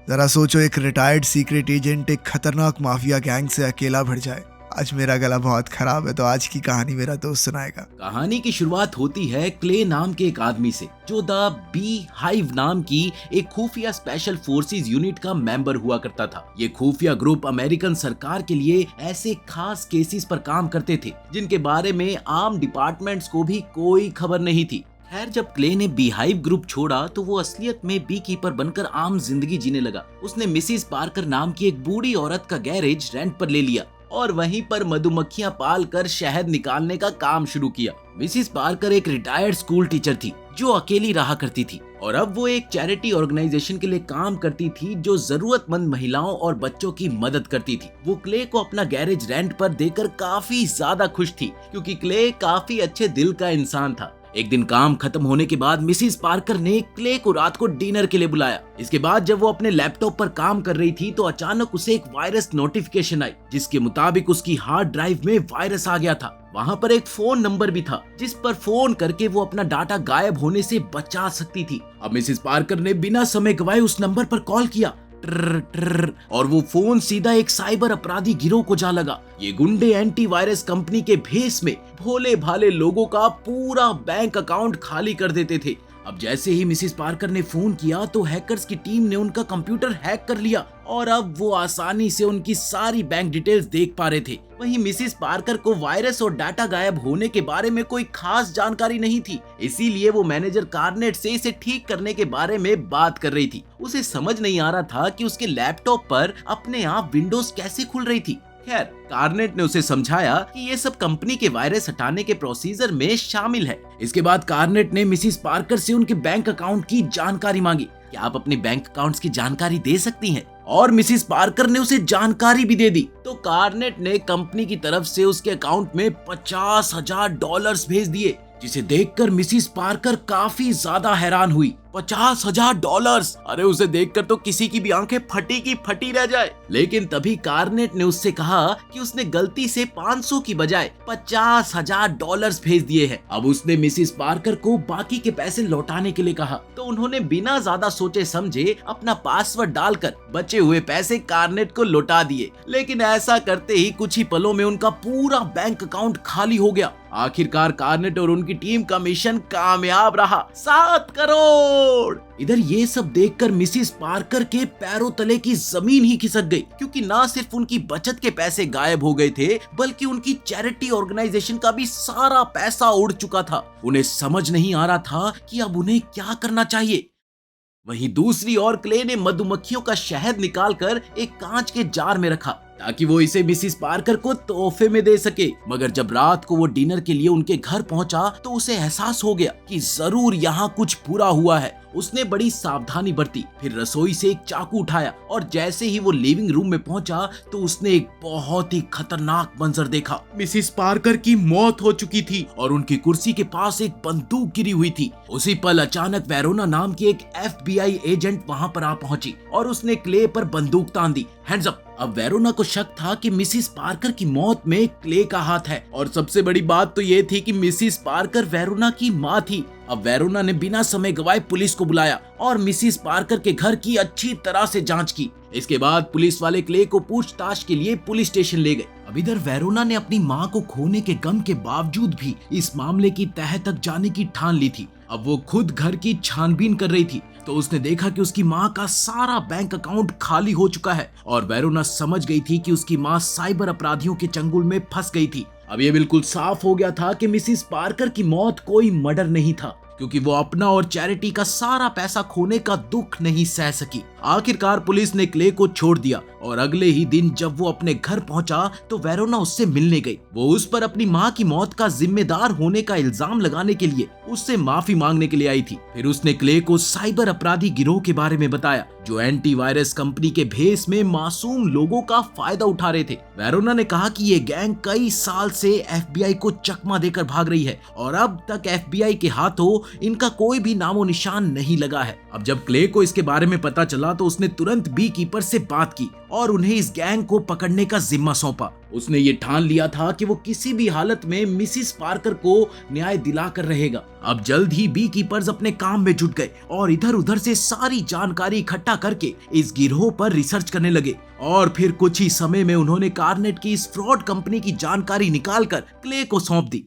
जरा सोचो, एक रिटायर्ड सीक्रेट एजेंट एक खतरनाक माफिया गैंग से अकेला भिड़ जाए। आज मेरा गला बहुत खराब है, तो आज की कहानी मेरा दोस्त सुनाएगा। कहानी की शुरुआत होती है क्ले नाम के एक आदमी से, जो द बी हाइव नाम की एक खुफिया स्पेशल फोर्सेस यूनिट का मेंबर हुआ करता था। ये खुफिया ग्रुप अमेरिकन सरकार के लिए ऐसे खास केसेस पर काम करते थे जिनके बारे में आम डिपार्टमेंट्स को भी कोई खबर नहीं थी। खैर, जब क्ले ने बी हाइव ग्रुप छोड़ा तो वो असलियत में बी कीपर बनकर आम जिंदगी जीने लगा। उसने मिसिस पार्कर नाम की एक बूढ़ी औरत का गैरेज रेंट पर ले लिया और वहीं पर मधुमक्खियां पालकर शहद निकालने का काम शुरू किया। मिसिस पार्कर एक रिटायर्ड स्कूल टीचर थी जो अकेली रहा करती थी और अब वो एक चैरिटी ऑर्गेनाइजेशन के लिए काम करती थी जो जरूरतमंद महिलाओं और बच्चों की मदद करती थी। वो क्ले को अपना गैरेज रेंट पर देकर काफी ज्यादा खुश थी क्योंकि क्ले काफी अच्छे दिल का इंसान था। एक दिन काम खत्म होने के बाद मिसिस पार्कर ने क्ले को रात को डिनर के लिए बुलाया। इसके बाद जब वो अपने लैपटॉप पर काम कर रही थी तो अचानक उसे एक वायरस नोटिफिकेशन आई, जिसके मुताबिक उसकी हार्ड ड्राइव में वायरस आ गया था। वहाँ पर एक फोन नंबर भी था जिस पर फोन करके वो अपना डाटा गायब होने से बचा सकती थी। अब मिसिस पार्कर ने बिना समय गवाए उस नंबर पर कॉल किया। ट्र ट्र, और वो फोन सीधा एक साइबर अपराधी गिरोह को जा लगा। ये गुंडे एंटीवायरस कंपनी के भेस में भोले भाले लोगों का पूरा बैंक अकाउंट खाली कर देते थे। अब जैसे ही मिसिस पार्कर ने फोन किया तो हैकर्स की टीम ने उनका कंप्यूटर हैक कर लिया और अब वो आसानी से उनकी सारी बैंक डिटेल्स देख पा रहे थे। वहीं मिसिस पार्कर को वायरस और डाटा गायब होने के बारे में कोई खास जानकारी नहीं थी, इसीलिए वो मैनेजर कार्नेट से इसे ठीक करने के बारे में बात कर रही थी। उसे समझ नहीं आ रहा था कि उसके लैपटॉप पर अपने आप विंडोज कैसे खुल रही थी। खैर, कार्नेट ने उसे समझाया कि ये सब कंपनी के वायरस हटाने के प्रोसीजर में शामिल है। इसके बाद कार्नेट ने मिसिस पार्कर से उनके बैंक अकाउंट की जानकारी मांगी। क्या आप अपने बैंक अकाउंट्स की जानकारी दे सकती हैं? और मिसिस पार्कर ने उसे जानकारी भी दे दी। तो कार्नेट ने कंपनी की तरफ से उसके अकाउंट में $50,000 भेज दिए, जिसे देखकर मिसिस पार्कर काफी ज्यादा हैरान हुई। $50,000! अरे उसे देखकर तो किसी की भी आंखें फटी की फटी रह जाए। लेकिन तभी कार्नेट ने उससे कहा कि उसने गलती से 500 की बजाय $50,000 भेज दिए हैं। अब उसने मिसिस पार्कर को बाकी के पैसे लौटाने के लिए कहा, तो उन्होंने बिना ज्यादा सोचे समझे अपना पासवर्ड डालकर बचे हुए पैसे कार्नेट को लौटा दिए। लेकिन ऐसा करते ही कुछ ही पलों में उनका पूरा बैंक अकाउंट खाली हो गया। आखिरकार कार्नेट और उनकी टीम का मिशन कामयाब रहा। 7 करोड़! इधर ये सब देखकर मिसिस पार्कर के पैरों तले की जमीन ही खिसक गई, क्योंकि ना सिर्फ उनकी बचत के पैसे गायब हो गए थे बल्कि उनकी चैरिटी ऑर्गेनाइजेशन का भी सारा पैसा उड़ चुका था। उन्हें समझ नहीं आ रहा था कि अब उन्हें क्या करना चाहिए। वहीं दूसरी ओर क्ले ने मधुमक्खियों का शहद निकालकर एक कांच के जार में रखा ताकि वो इसे मिसिस पार्कर को तोहफे में दे सके। मगर जब रात को वो डिनर के लिए उनके घर पहुंचा तो उसे एहसास हो गया कि जरूर यहाँ कुछ बुरा हुआ है। उसने बड़ी सावधानी बरती, फिर रसोई से एक चाकू उठाया और जैसे ही वो लिविंग रूम में पहुंचा तो उसने एक बहुत ही खतरनाक मंजर देखा। मिसिस पार्कर की मौत हो चुकी थी और उनकी कुर्सी के पास एक बंदूक गिरी हुई थी। उसी पल अचानक वेरोना नाम की एक FBI एजेंट वहां पर आ पहुंची और उसने क्ले पर बंदूक तान दी। Hands up! अब वेरोना को शक था कि मिसिस पार्कर की मौत में क्ले का हाथ है और सबसे बड़ी बात तो ये थी कि मिसिस पार्कर वेरोना की माँ थी। अब वेरोना ने बिना समय गवाए पुलिस को बुलाया और मिसिस पार्कर के घर की अच्छी तरह से जांच की। इसके बाद पुलिस वाले क्ले को पूछताछ के लिए पुलिस स्टेशन ले गए। अब इधर वेरोना ने अपनी माँ को खोने के गम के बावजूद भी इस मामले की तह तक जाने की ठान ली थी। अब वो खुद घर की छानबीन कर रही थी तो उसने देखा कि उसकी माँ का सारा बैंक अकाउंट खाली हो चुका है और वेरोना समझ गई थी कि उसकी माँ साइबर अपराधियों के चंगुल में फंस गई थी। अब ये बिल्कुल साफ हो गया था कि मिसिस पार्कर की मौत कोई मर्डर नहीं था, क्योंकि वो अपना और चैरिटी का सारा पैसा खोने का दुख नहीं सह सकी। आखिरकार पुलिस ने क्ले को छोड़ दिया और अगले ही दिन जब वो अपने घर पहुंचा तो वेरोना उससे मिलने गई। वो उस पर अपनी माँ की मौत का जिम्मेदार होने का इल्जाम लगाने के लिए उससे माफी मांगने के लिए आई थी। फिर उसने क्ले को साइबर अपराधी गिरोह के बारे में बताया जो एंटीवायरस कंपनी के भेस में मासूम लोगों का फायदा उठा रहे थे। वेरोना ने कहा कि ये गैंग कई साल से FBI को चकमा देकर भाग रही है और अब तक FBI के हाथों इनका कोई भी नामो निशान नहीं लगा है। अब जब क्ले को इसके बारे में पता चला चला तो उसने तुरंत बी कीपर से बात की और उन्हें इस गैंग को पकड़ने का जिम्मा सौंपा। उसने ये ठान लिया था कि वो किसी भी हालत में मिसिस पार्कर को न्याय दिलाकर रहेगा। अब जल्द ही बी कीपर्स अपने काम में जुट गए और इधर उधर से सारी जानकारी इकट्ठा करके इस गिरोह पर रिसर्च करने लगे और फिर कुछ ही समय में उन्होंने कार्नेट की इस फ्रॉड कंपनी की जानकारी निकालकर क्ले को सौंप दी।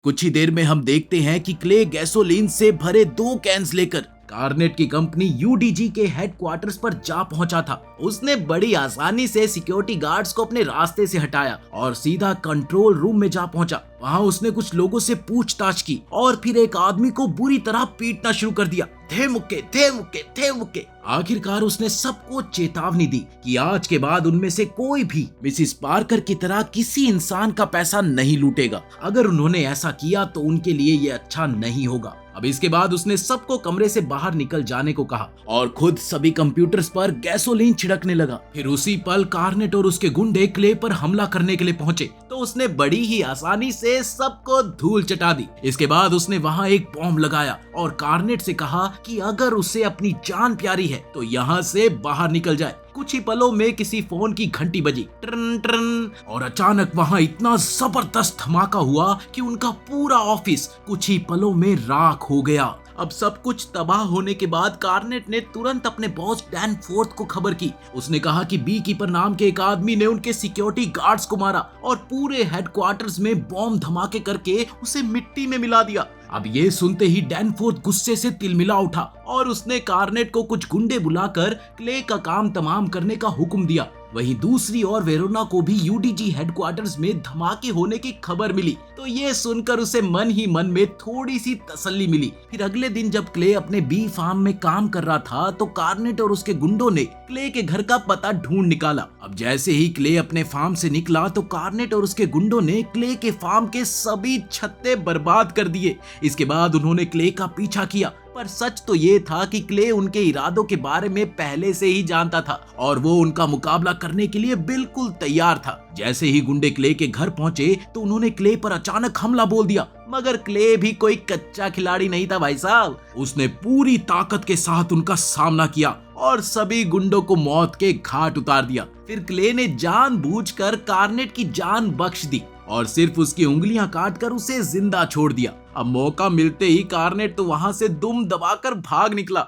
कुछ ही देर में हम देखते हैं कि क्ले गैसोलीन से भरे 2 कैन्स लेकर कार्नेट की कंपनी यूडीजी के हेडक्वार्टर्स पर जा पहुंचा था। उसने बड़ी आसानी से सिक्योरिटी गार्ड्स को अपने रास्ते से हटाया और सीधा कंट्रोल रूम में जा पहुंचा। वहां उसने कुछ लोगों से पूछताछ की और फिर एक आदमी को बुरी तरह पीटना शुरू कर दिया। थे मुक्के थे मुक्के थे मुक्के। आखिरकार उसने सबको चेतावनी दी कि आज के बाद उनमें से कोई भी मिसिस पार्कर की तरह किसी इंसान का पैसा नहीं लूटेगा। अगर उन्होंने ऐसा किया तो उनके लिए ये अच्छा नहीं होगा। अब इसके बाद उसने सबको कमरे से बाहर निकल जाने को कहा और खुद सभी कंप्यूटर्स पर गैसोलीन छिड़कने लगा। फिर उसी पल कार्नेट और उसके गुंडे क्ले पर हमला करने के लिए पहुंचे तो उसने बड़ी ही आसानी से सबको धूल चटा दी। इसके बाद उसने वहां एक बॉम्ब लगाया और कार्नेट से कहा कि अगर उसे अपनी जान प्यारी है तो यहाँ से बाहर निकल जाए। कुछ ही पलों में किसी फोन की घंटी बजी ट्रन ट्रन और अचानक वहां इतना जबरदस्त धमाका हुआ कि उनका पूरा ऑफिस कुछ ही पलों में राख हो गया। अब सब कुछ तबाह होने के बाद कार्नेट ने तुरंत अपने बॉस डैन फोर्थ को खबर की। उसने कहा कि बी कीपर नाम के एक आदमी ने उनके सिक्योरिटी गार्ड्स को मारा और पूरे हेडक्वार्टर्स में बॉम्ब धमाके करके उसे मिट्टी में मिला दिया। अब ये सुनते ही डैनफोर्थ गुस्से से तिलमिला उठा और उसने कार्नेट को कुछ गुंडे बुलाकर क्ले का काम तमाम करने का हुक्म दिया। वहीं दूसरी ओर वेरोना को भी यूडीजी हेडक्वार्टर्स में धमाके होने की खबर मिली तो ये सुनकर उसे मन ही मन में थोड़ी सी तसल्ली मिली। फिर अगले दिन जब क्ले अपने बी फार्म में काम कर रहा था तो कार्नेट और उसके गुंडों ने क्ले के घर का पता ढूंढ निकाला। अब जैसे ही क्ले अपने फार्म से निकला तो कार्नेट और उसके गुंडों ने क्ले के फार्म के सभी छत्ते बर्बाद कर दिए। इसके बाद उन्होंने क्ले का पीछा किया पर सच तो ये था कि क्ले उनके इरादों के बारे में पहले से ही जानता था और वो उनका मुकाबला करने के लिए बिल्कुल तैयार था। जैसे ही गुंडे क्ले के घर पहुंचे तो उन्होंने क्ले पर अचानक हमला बोल दिया मगर क्ले भी कोई कच्चा खिलाड़ी नहीं था भाई साहब। उसने पूरी ताकत के साथ उनका सामना किया और सभी गुंडों को मौत के घाट उतार दिया। फिर क्ले ने जानबूझकर कार्नेट की जान बख्श दी और सिर्फ उसकी उंगलियां काटकर उसे जिंदा छोड़ दिया। अब मौका मिलते ही कार्नेट तो वहां से दुम दबाकर भाग निकला।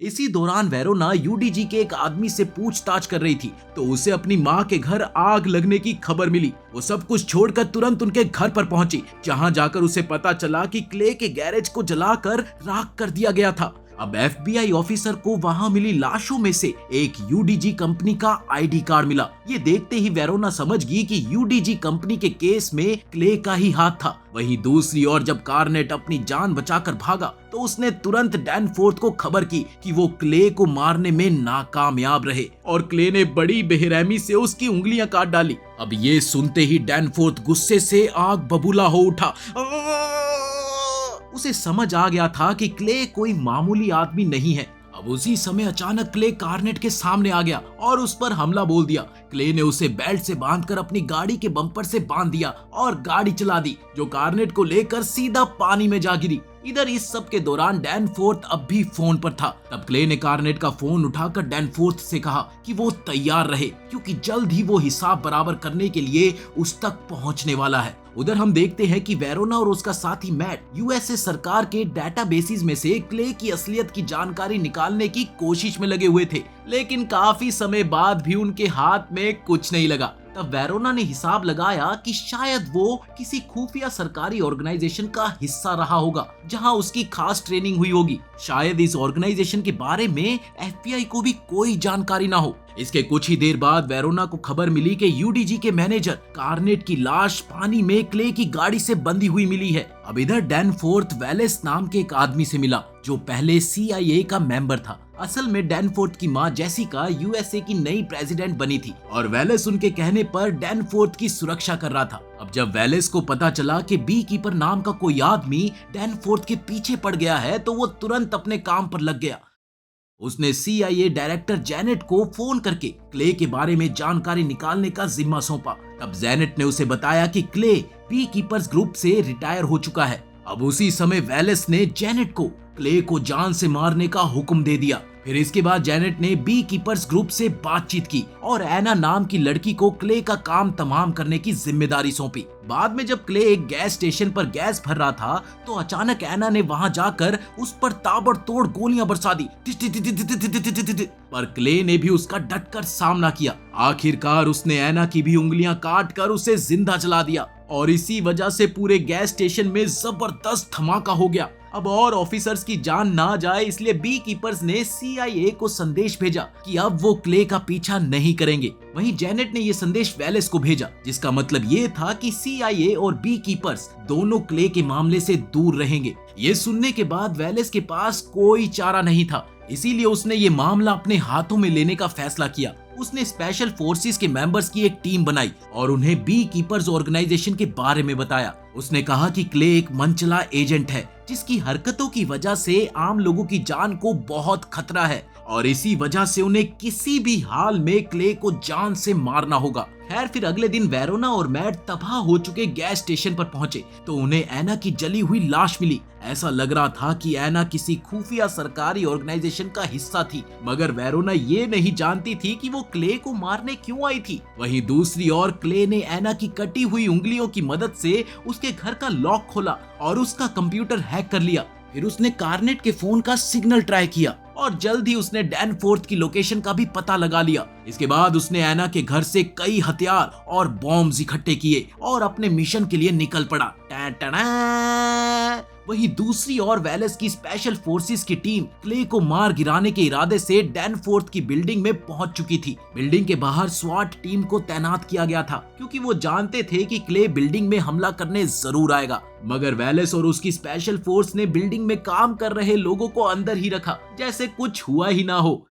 इसी दौरान वेरोना यूडीजी के एक आदमी से पूछताछ कर रही थी तो उसे अपनी मां के घर आग लगने की खबर मिली। वो सब कुछ छोड़कर तुरंत उनके घर पर पहुंची जहां जाकर उसे पता चला कि क्ले के गैरेज को जलाकर राख कर दिया गया था। अब एफबीआई ऑफिसर को वहां मिली लाशों में से एक यूडीजी कंपनी का आईडी कार्ड मिला। ये देखते ही वेरोना समझ गई कि यूडीजी कंपनी के केस में क्ले का ही हाथ था। वहीं दूसरी ओर जब कार्नेट अपनी जान बचाकर भागा तो उसने तुरंत डैनफोर्थ को खबर की कि वो क्ले को मारने में नाकामयाब रहे और क्ले ने बड़ी बेरहमी से उसकी उंगलियां काट डाली। अब ये सुनते ही डैनफोर्थ गुस्से से आग बबूला हो उठा। उसे समझ आ गया था कि क्ले कोई मामूली आदमी नहीं है। अब उसी समय अचानक क्ले कार्नेट के सामने आ गया और उस पर हमला बोल दिया। क्ले ने उसे बेल्ट से बांधकर अपनी गाड़ी के बम्पर से बांध दिया और गाड़ी चला दी जो कार्नेट को लेकर सीधा पानी में जा गिरी। इधर इस सब के दौरान डैनफोर्थ अब भी फोन पर था। तब क्ले ने कार्नेट का फोन उठाकर डैनफोर्थ से कहा कि वो तैयार रहे क्योंकि जल्द ही वो हिसाब बराबर करने के लिए उस तक पहुंचने वाला है। उधर हम देखते हैं कि वेरोना और उसका साथी मैट यूएसए सरकार के डेटाबेसेस में से क्ले की असलियत की जानकारी निकालने की कोशिश में लगे हुए थे, लेकिन काफी समय बाद भी उनके हाथ में कुछ नहीं लगा। तब वेरोना ने हिसाब लगाया कि शायद वो किसी खुफिया सरकारी ऑर्गेनाइजेशन का हिस्सा रहा होगा जहां उसकी खास ट्रेनिंग हुई होगी। शायद इस ऑर्गेनाइजेशन के बारे में एफबीआई को भी कोई जानकारी ना हो। इसके कुछ ही देर बाद वेरोना को खबर मिली कि यूडीजी के मैनेजर कार्नेट की लाश पानी में क्ले की गाड़ी से बंधी हुई मिली है। अब इधर डैनफोर्थ वेलेस नाम के एक आदमी से मिला जो पहले CIA का मेंबर था। असल में डैनफोर्थ की मां जेसिका यूएसए की नई प्रेसिडेंट बनी थी और वेलेस उनके कहने पर डैनफोर्थ की सुरक्षा कर रहा था। अब जब वेलेस को पता चला कि बी कीपर नाम का कोई आदमी डैनफोर्थ के पीछे पड़ गया है तो वो तुरंत अपने काम पर लग गया। उसने CIA डायरेक्टर जेनेट को फोन करके क्ले के बारे में जानकारी निकालने का जिम्मा सौंपा। तब जेनेट ने उसे बताया कि क्ले बी कीपर्स ग्रुप से रिटायर हो चुका है। अब उसी समय वेलेस ने जेनेट को क्ले को जान से मारने का हुक्म दे दिया। फिर इसके बाद जेनेट ने बी कीपर्स ग्रुप से बातचीत की और एना नाम की लड़की को क्ले का काम तमाम करने की जिम्मेदारी सौंपी। बाद में जब क्ले एक गैस स्टेशन पर गैस भर रहा था तो अचानक एना ने वहां जाकर उस पर ताबड़तोड़ गोलियां बरसा दी। पर क्ले ने भी उसका डटकर सामना किया। आखिरकार उसने एना की भी उंगलियां काट कर उसे जिंदा जला दिया और इसी वजह से पूरे गैस स्टेशन में जबरदस्त धमाका हो गया। अब और ऑफिसर्स की जान ना जाए इसलिए बी कीपर्स ने CIA को संदेश भेजा कि अब वो क्ले का पीछा नहीं करेंगे। वहीं जेनेट ने ये संदेश वेलेस को भेजा जिसका मतलब ये था कि CIA और बी कीपर्स दोनों क्ले के मामले से दूर रहेंगे। ये सुनने के बाद वेलेस के पास कोई चारा नहीं था, इसीलिए उसने ये मामला अपने हाथों में लेने का फैसला किया। उसने स्पेशल फोर्सेस के मेंबर्स की एक टीम बनाई और उन्हें बी कीपर्स ऑर्गेनाइजेशन के बारे में बताया। उसने कहा कि क्ले एक मनचला एजेंट है जिसकी हरकतों की वजह से आम लोगों की जान को बहुत खतरा है और इसी वजह से उन्हें किसी भी हाल में क्ले को जान से मारना होगा। खैर फिर अगले दिन वेरोना और मैट तबाह हो चुके गैस स्टेशन पर पहुंचे तो उन्हें एना की जली हुई लाश मिली। ऐसा लग रहा था कि एना किसी खुफिया सरकारी ऑर्गेनाइजेशन का हिस्सा थी, मगर वेरोना ये नहीं जानती थी कि वो क्ले को मारने क्यों आई थी। वहीं दूसरी ओर क्ले ने एना की कटी हुई उंगलियों की मदद से उसके घर का लॉक खोला और उसका कंप्यूटर हैक कर लिया। फिर उसने कार्नेट के फोन का सिग्नल ट्राई किया और जल्द ही उसने डैनफोर्थ की लोकेशन का भी पता लगा लिया। इसके बाद उसने एना के घर से कई हथियार और बॉम्ब्स इकट्ठे किए और अपने मिशन के लिए निकल पड़ा। वहीं दूसरी ओर वेलेस की स्पेशल फोर्सेस की टीम क्ले को मार गिराने के इरादे से डैनफोर्थ की बिल्डिंग में पहुंच चुकी थी। बिल्डिंग के बाहर स्वाट टीम को तैनात किया गया था क्योंकि वो जानते थे कि क्ले बिल्डिंग में हमला करने जरूर आएगा, मगर वेलेस और उसकी स्पेशल फोर्स ने बिल्डिंग में काम कर रहे लोगों को अंदर ही रखा जैसे कुछ हुआ ही ना हो।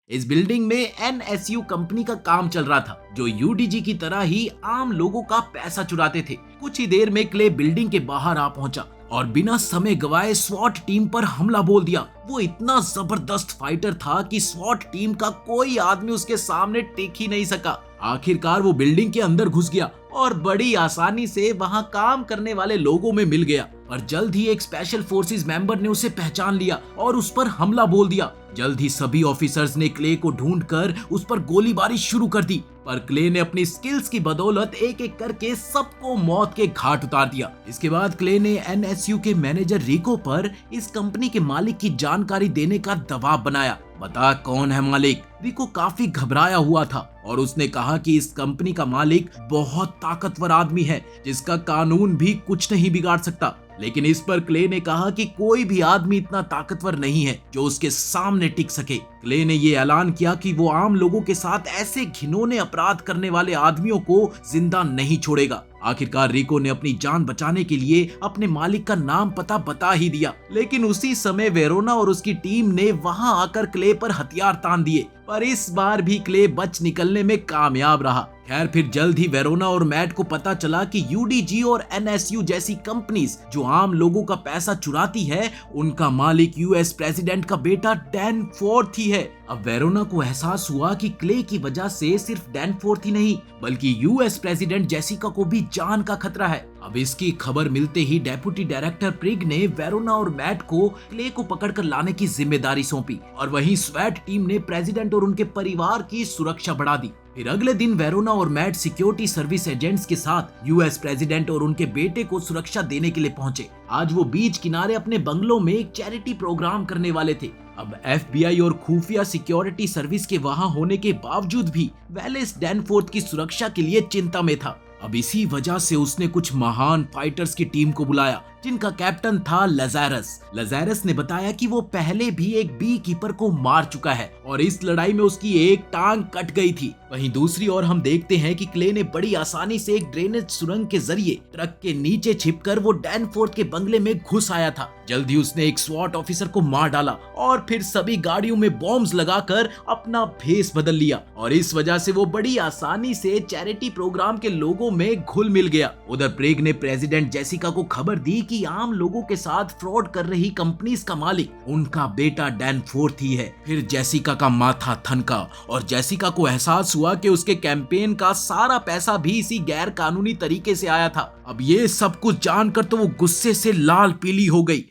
इस बिल्डिंग में NSU कंपनी का काम चल रहा था जो UDG की तरह ही आम लोगों का पैसा चुराते थे। कुछ ही देर में क्ले बिल्डिंग के बाहर आ पहुंचा और बिना समय गवाए स्वॉट टीम पर हमला बोल दिया। वो इतना जबरदस्त फाइटर था कि स्वॉट टीम का कोई आदमी उसके सामने टिक ही नहीं सका। आखिरकार वो बिल्डिंग के अंदर घुस गया और बड़ी आसानी से वहां काम करने वाले लोगों में मिल गया। पर जल्द ही एक स्पेशल फोर्सेस मेंबर ने उसे पहचान लिया और उस पर हमला बोल दिया। जल्द ही सभी ऑफिसर्स ने क्ले को ढूंढकर उस पर गोलीबारी शुरू कर दी, पर क्ले ने अपनी स्किल्स की बदौलत एक एक करके सबको मौत के घाट उतार दिया। इसके बाद क्ले ने NSU के मैनेजर रिको पर इस कंपनी के मालिक की जानकारी देने का दबाव बनाया। बता कौन है मालिक? रिको काफी घबराया हुआ था और उसने कहा कि इस कंपनी का मालिक बहुत ताकतवर आदमी है जिसका कानून भी कुछ नहीं बिगाड़ सकता। लेकिन इस पर क्ले ने कहा कि कोई भी आदमी इतना ताकतवर नहीं है जो उसके सामने टिक सके। क्ले ने ये ऐलान किया कि वो आम लोगों के साथ ऐसे घिनौने अपराध करने वाले आदमियों को जिंदा नहीं छोड़ेगा। आखिरकार रिको ने अपनी जान बचाने के लिए अपने मालिक का नाम पता बता ही दिया, लेकिन उसी समय वेरोना और उसकी टीम ने वहां आकर क्ले पर हथियार तान दिए, पर इस बार भी क्ले बच निकलने में कामयाब रहा। खैर फिर जल्द ही वेरोना और मैट को पता चला कि UDG और NSU जैसी कंपनीज जो आम लोगों का पैसा चुराती है उनका मालिक US प्रेसिडेंट का बेटा डैनफोर्थ ही है। अब वेरोना को एहसास हुआ कि क्ले की वजह से सिर्फ डैनफोर्थ ही नहीं बल्कि US प्रेसिडेंट जेसिका को भी जान का खतरा है। अब इसकी खबर मिलते ही डेप्यूटी डायरेक्टर प्रिग ने वेरोना और मैट को क्ले को पकड़कर लाने की जिम्मेदारी सौंपी और वहीं स्वैट टीम ने प्रेसिडेंट और उनके परिवार की सुरक्षा बढ़ा दी। फिर अगले दिन वेरोना और मैट सिक्योरिटी सर्विस एजेंट्स के साथ US प्रेसिडेंट और उनके बेटे को सुरक्षा देने के लिए पहुंचे। आज वो बीच किनारे अपने बंगलों में एक चैरिटी प्रोग्राम करने वाले थे। अब FBI और खुफिया सिक्योरिटी सर्विस के वहां होने के बावजूद भी वेलेस डैनफोर्थ की सुरक्षा के लिए चिंता में था। अब इसी वजह से उसने कुछ महान फाइटर्स की टीम को बुलाया जिनका कैप्टन था लज़ारस। लज़ारस ने बताया कि वो पहले भी एक बी कीपर को मार चुका है और इस लड़ाई में उसकी एक टांग कट गई थी। वहीं दूसरी ओर हम देखते हैं कि क्ले ने बड़ी आसानी से एक ड्रेनेज सुरंग के जरिए ट्रक के नीचे छिपकर वो डैनफोर्थ के बंगले में घुस आया था। जल्द ही उसने एक स्वॉट ऑफिसर को मार डाला और फिर सभी गाड़ियों में बॉम्ब्स लगाकर अपना भेस बदल लिया और इस वजह से वो बड़ी आसानी से चैरिटी प्रोग्राम के लोगों में घुल मिल गया। उधर प्रेग ने प्रेसिडेंट जेसिका को खबर दी कि आम लोगों के साथ फ्रॉड कर रही कंपनीज का मालिक उनका बेटा डैनफोर्थ ही है। फिर जेसिका का माथा थनका और जेसिका को एहसास हुआ कि उसके कैंपेन का सारा पैसा भी इसी गैर कानूनी तरीके से आया था। अब ये सब कुछ जानकर तो वो गुस्से से लाल पीली हो गई।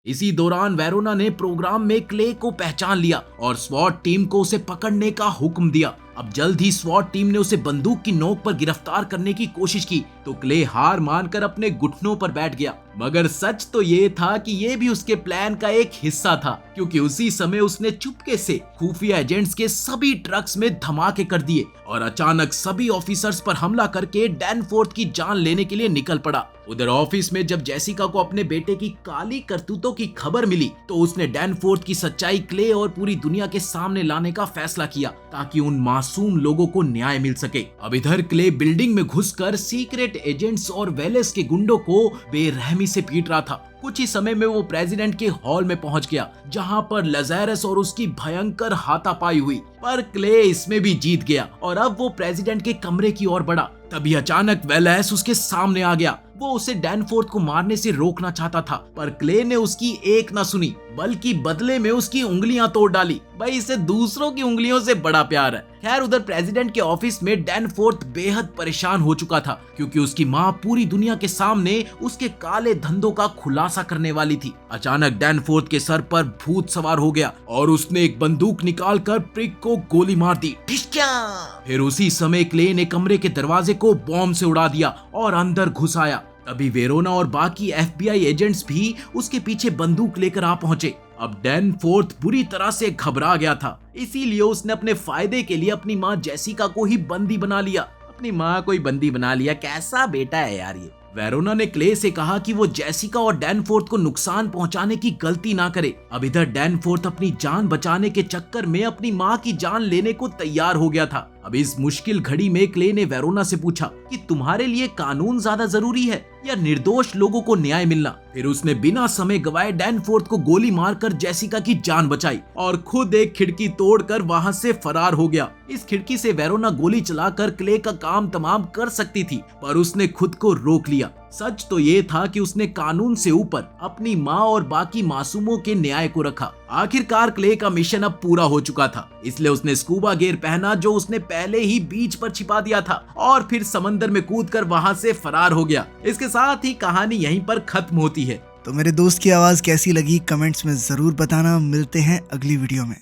इसी दौरान वेरोना ने प्रोग्राम में क्ले को पहचान लिया और स्वॉट टीम को उसे पकड़ने का हुक्म दिया। अब जल्द ही स्वॉट टीम ने उसे बंदूक की नोक पर गिरफ्तार करने की कोशिश की तो क्ले हार मानकर अपने घुटनों पर बैठ गया। मगर सच तो ये था कि ये भी उसके प्लान का एक हिस्सा था, क्योंकि उसी समय उसने चुपके से खुफिया एजेंट्स के सभी ट्रक्स में धमाके कर दिए और अचानक सभी ऑफिसर्स पर हमला करके डैनफोर्थ की जान लेने के लिए निकल पड़ा। उधर ऑफिस में जब जेसिका को अपने बेटे की काली करतूतों की खबर मिली तो उसने डैनफोर्थ की सच्चाई क्ले और पूरी दुनिया के सामने लाने का फैसला किया ताकि उन मासूम लोगों को न्याय मिल सके। अब इधर क्ले बिल्डिंग में घुसकर सीक्रेट एजेंट्स और वेलेस के गुंडों को बेरहमी से पीट रहा था। कुछ ही समय में वो प्रेसिडेंट के हॉल में पहुंच गया जहां पर लज़ारस और उसकी भयंकर हाथापाई हुई, पर क्ले इसमें भी जीत गया और अब वो प्रेसिडेंट के कमरे की ओर बढ़ा। तभी अचानक वेलेस उसके सामने आ गया। वो उसे डैनफोर्थ को मारने से रोकना चाहता था, पर क्ले ने उसकी एक ना सुनी बल्कि बदले में उसकी उंगलियां तोड़ डाली। भाई इसे दूसरों की उंगलियों से बड़ा प्यार है। खैर उधर प्रेसिडेंट के ऑफिस में डैनफोर्थ बेहद परेशान हो चुका था क्योंकि उसकी माँ पूरी दुनिया के सामने उसके काले धंधों का खुलासा करने वाली थी। अचानक डैनफोर्थ के सर पर भूत सवार हो गया और उसने एक बंदूक निकालकर प्रिक को गोली मार दी। फिर उसी समय क्ले ने कमरे के दरवाजे को बॉम्ब से उड़ा दिया और अंदर घुस आया। तभी वेरोना और बाकी FBI एजेंट्स भी उसके पीछे बंदूक लेकर आ पहुंचे। अब डैनफोर्थ बुरी तरह से घबरा गया था, इसीलिए उसने अपने फायदे के लिए अपनी माँ जेसिका को ही बंदी बना लिया। अपनी माँ को ही बंदी बना लिया, कैसा बेटा है यार ये। वेरोना ने क्ले से कहा कि वो जेसिका और डैनफोर्थ को नुकसान पहुंचाने की गलती ना करे। अब इधर डैनफोर्थ अपनी जान बचाने के चक्कर में अपनी माँ की जान लेने को तैयार हो गया था। अब इस मुश्किल घड़ी में क्ले ने वेरोना से पूछा कि तुम्हारे लिए कानून ज्यादा जरूरी है या निर्दोष लोगों को न्याय मिलना। फिर उसने बिना समय गवाए डैनफोर्थ को गोली मारकर जेसिका की जान बचाई और खुद एक खिड़की तोड़कर वहां से फरार हो गया। इस खिड़की से वेरोना गोली चलाकर क्ले का काम तमाम कर सकती थी, पर उसने खुद को रोक लिया। सच तो ये था कि उसने कानून से ऊपर अपनी माँ और बाकी मासूमों के न्याय को रखा। आखिरकार क्ले का मिशन अब पूरा हो चुका था, इसलिए उसने स्कूबा गियर पहना जो उसने पहले ही बीच पर छिपा दिया था और फिर समंदर में कूदकर वहां से फरार हो गया। इसके साथ ही कहानी यहीं पर खत्म होती है। तो मेरे दोस्त की आवाज कैसी लगी कमेंट्स में जरूर बताना। मिलते हैं अगली वीडियो में।